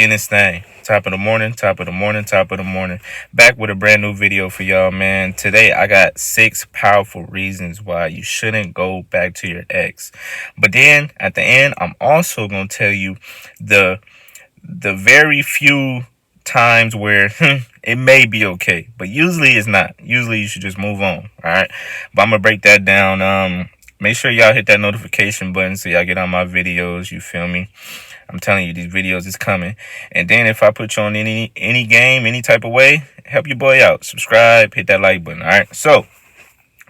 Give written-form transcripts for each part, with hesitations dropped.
getting this thing. Top of the morning, top of the morning, top of the morning. Back with a brand new video for y'all, man. Today I got 6 powerful reasons why you shouldn't go back to your ex. But then at the end, I'm also gonna tell you the very few times where it may be okay, but usually it's not. Usually you should just move on. Alright. But I'm gonna break that down. Make sure y'all hit that notification button so y'all get on my videos, you feel me? I'm telling you, these videos is coming. And then if I put you on any game, any type of way, help your boy out. Subscribe, hit that like button. All right. So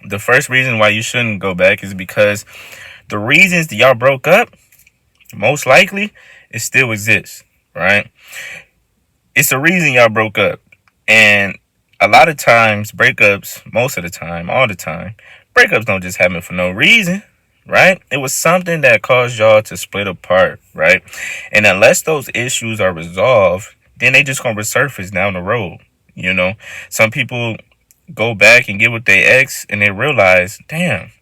the first reason why you shouldn't go back is because the reasons that y'all broke up, most likely, it still exists. Right? It's the reason y'all broke up. And a lot of times, breakups, most of the time, all the time, breakups don't just happen for no reason. Right? It was something that caused y'all to split apart, right? And unless those issues are resolved, then they just gonna resurface down the road. You know, some people go back and get with their ex and they realize, damn,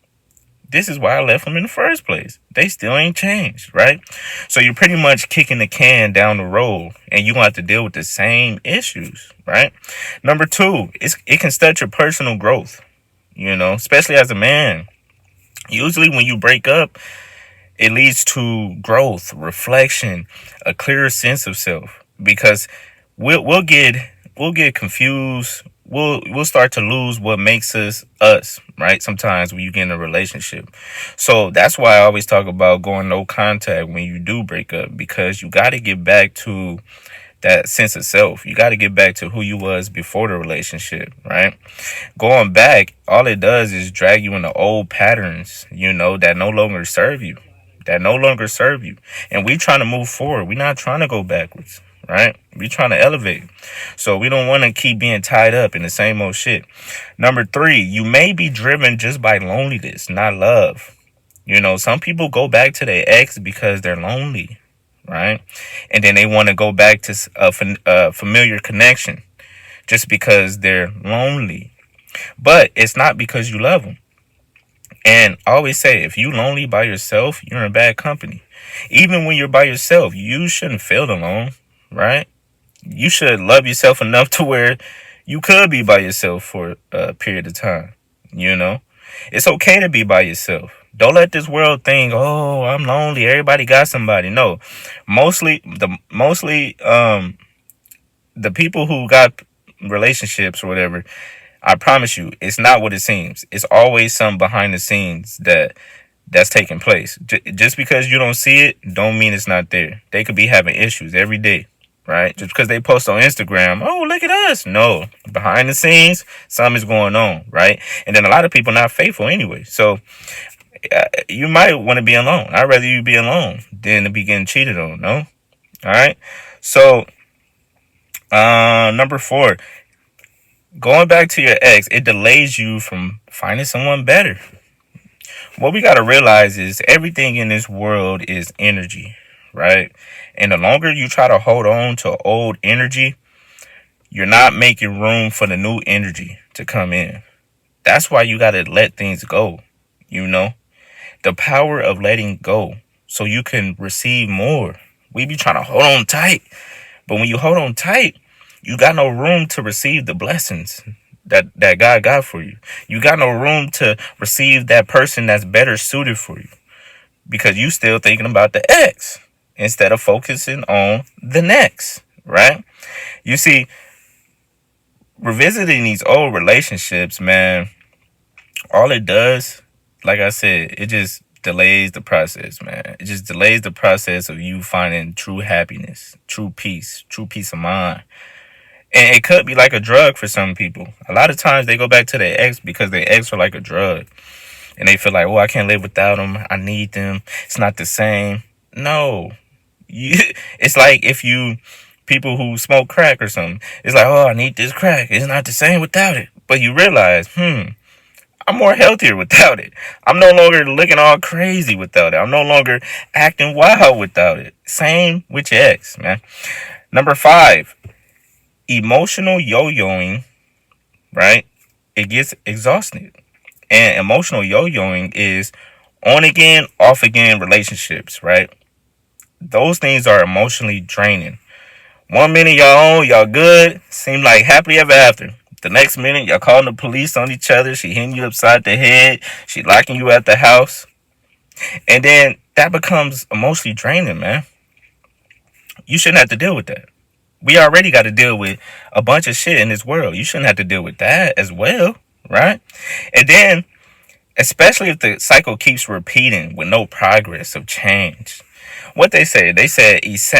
this is why I left them in the first place. They still ain't changed, right? So you're pretty much kicking the can down the road and you're gonna have to deal with the same issues, right? Number two, it can stunt your personal growth, you know, especially as a man. Usually when you break up, it leads to growth, reflection, a clearer sense of self. Because we'll get confused. We'll start to lose what makes us, right? Sometimes when you get in a relationship. So that's why I always talk about going no contact when you do break up, because you got to get back to that sense of self. You got to get back to who you was before the relationship, right? Going back, all it does is drag you into old patterns, you know, that no longer serve you. That no longer serve you. And we trying to move forward. We're not trying to go backwards, right? We trying to elevate. So we don't want to keep being tied up in the same old shit. Number three, you may be driven just by loneliness, not love. You know, some people go back to their ex because they're lonely, right? And then they want to go back to a familiar connection just because they're lonely. But it's not because you love them. And I always say, if you lonely by yourself, you're in bad company. Even when you're by yourself, you shouldn't feel alone, right? You should love yourself enough to where you could be by yourself for a period of time. You know, it's okay to be by yourself. Don't let this world think, oh, I'm lonely. Everybody got somebody. No, mostly the people who got relationships or whatever, I promise you, it's not what it seems. It's always some behind the scenes that's taking place. Just because you don't see it, don't mean it's not there. They could be having issues every day, right? Just because they post on Instagram, oh, look at us. No, behind the scenes, something is going on, right? And then a lot of people not faithful anyway. So you might want to be alone. I'd rather you be alone than to be getting cheated on. No, all right. So number four. Going back to your ex, it delays you from finding someone better. What we got to realize is everything in this world is energy, right? And the longer you try to hold on to old energy, you're not making room for the new energy to come in. That's why you got to let things go, you know? The power of letting go so you can receive more. We be trying to hold on tight. But when you hold on tight, you got no room to receive the blessings that God got for you. You got no room to receive that person that's better suited for you because you still thinking about the ex instead of focusing on the next, right? You see, revisiting these old relationships, man, all it does, like I said, it just delays the process, man. It just delays the process of you finding true happiness, true peace of mind. And it could be like a drug for some people. A lot of times they go back to their ex because their ex are like a drug. And they feel like, oh, I can't live without them. I need them. It's not the same. No. It's like if people who smoke crack or something. It's like, oh, I need this crack. It's not the same without it. But you realize, I'm more healthier without it. I'm no longer looking all crazy without it. I'm no longer acting wild without it. Same with your ex, man. Number five. Emotional yo-yoing, right? It gets exhausted. And emotional yo-yoing is on again, off again relationships, right? Those things are emotionally draining. One minute y'all on, y'all good, seem like happily ever after. The next minute y'all calling the police on each other. She hitting you upside the head. She locking you at the house. And then that becomes emotionally draining, man. You shouldn't have to deal with that. We already got to deal with a bunch of shit in this world. You shouldn't have to deal with that as well, right? And then, especially if the cycle keeps repeating with no progress of change. What they said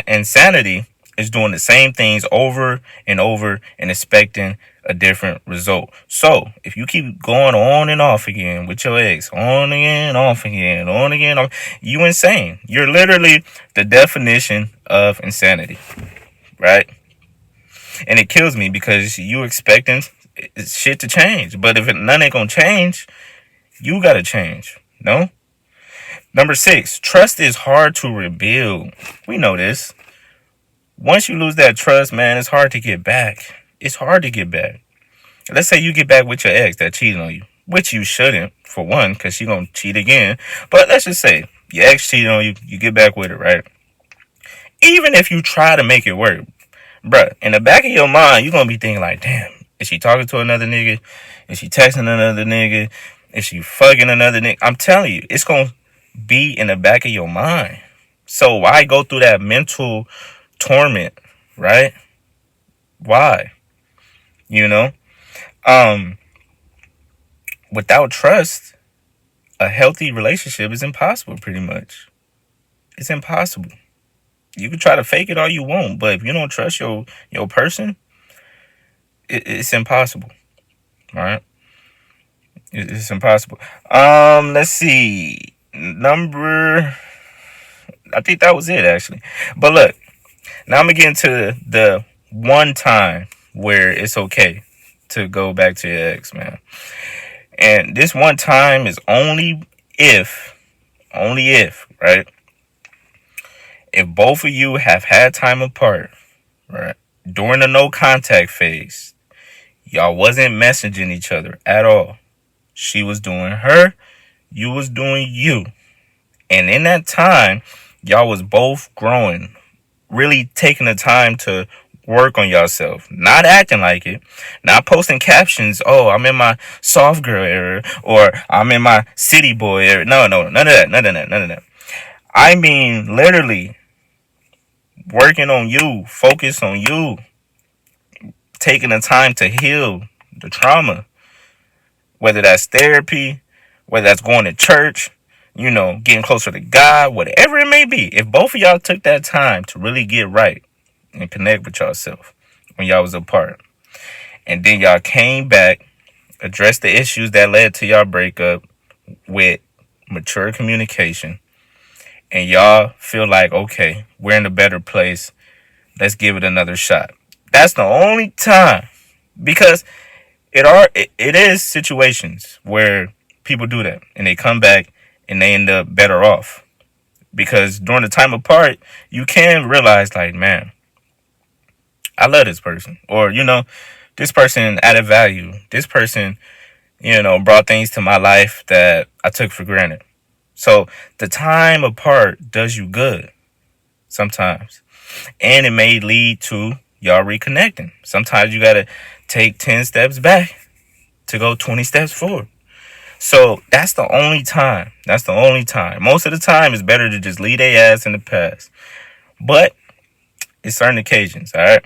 insanity is doing the same things over and over and expecting a different result. So if you keep going on and off again with your ex, on again, off again, on again, off, you insane. You're literally the definition of insanity, right? And it kills me because you expecting shit to change, but if none ain't gonna change, you gotta change. No. Number 6, trust is hard to rebuild. We know this. Once you lose that trust, man, it's hard to get back. It's hard to get back. Let's say you get back with your ex that cheated on you, which you shouldn't, for one, because she gonna cheat again. But let's just say your ex cheated on you, you get back with her, right? Even if you try to make it work, bruh, in the back of your mind, you're gonna be thinking like, damn, is she talking to another nigga? Is she texting another nigga? Is she fucking another nigga? I'm telling you, it's gonna be in the back of your mind. So why go through that mental torment, right? Why? You know? Without trust, a healthy relationship is impossible, pretty much. It's impossible. You can try to fake it all you want, but if you don't trust your person, it's impossible. All right? It's impossible. Let's see. I think that was it, actually. But look, now I'm going to get into the one time where it's okay to go back to your ex, man. And this one time is only if, right? If both of you have had time apart, right? During the no contact phase, y'all wasn't messaging each other at all. She was doing her, you was doing you. And in that time, y'all was both growing, really taking the time to work on yourself, not acting like it, not posting captions, oh, I'm in my soft girl era, or I'm in my city boy era. No, none of that. I mean, literally working on you, focus on you, taking the time to heal the trauma, whether that's therapy, whether that's going to church, getting closer to God, whatever it may be. If both of y'all took that time to really get right and connect with yourself when y'all was apart, and then y'all came back, addressed the issues that led to y'all breakup with mature communication, and y'all feel like, okay, we're in a better place, let's give it another shot. That's the only time, because it is situations where people do that and they come back and they end up better off, because during the time apart you can realize like, man, I love this person, or this person added value, this person brought things to my life that I took for granted. So the time apart does you good sometimes, and it may lead to y'all reconnecting. Sometimes you gotta take 10 steps back to go 20 steps forward. So that's the only time. Most of the time, it's better to just leave their ass in the past. But it's certain occasions, all right?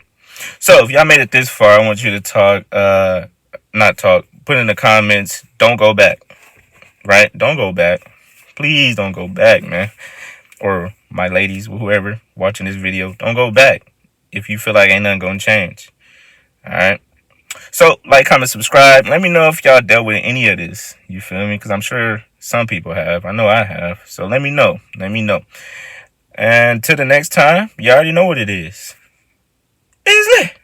So if y'all made it this far, I want you to put in the comments, don't go back, right? Don't go back. Please don't go back, man. Or my ladies, whoever watching this video, don't go back if you feel like ain't nothing gonna change, all right? So, like, comment, subscribe. Let me know if y'all dealt with any of this. You feel me? Because I'm sure some people have. I know I have. So, let me know. And till the next time, you already know what it is. It's lit.